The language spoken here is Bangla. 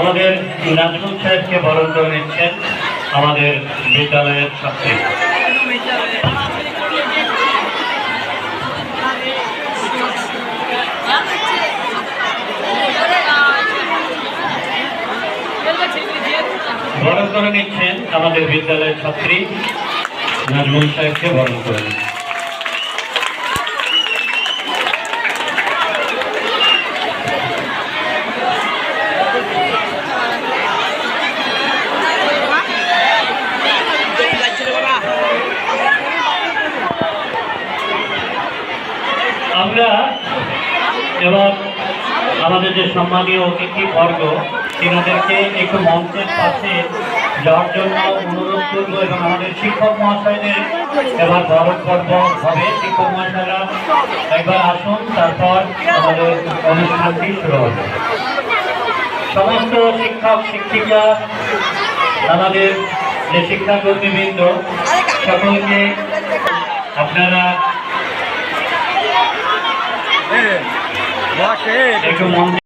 আমাদের নাজমুল সাহেবকে বরণ করে নিচ্ছেন আমাদের বিদ্যালয়ের ছাত্রী। বরণ করে নিচ্ছেন আমাদের বিদ্যালয়ের ছাত্রী নাজমুল সাহেবকে বরণ করে নিচ্ছেন। আমরা এবার আমাদের যে সম্মানীয় অতিথি বর্গ তিনাদেরকে একটু মঞ্চের পাশে যাওয়ার জন্য অনুরোধ করব এবং আমাদের শিক্ষক মহাশয়দের এবার বরণ পর্ব হবে। শিক্ষক মহাশয়রা একবার আসুন, তারপর আমাদের অনুষ্ঠানটি শুরু হবে। সমস্ত শিক্ষক শিক্ষিকা, আমাদের যে শিক্ষাকর্মীবৃন্দ, সকলকে আপনারা একটু মঞ্চে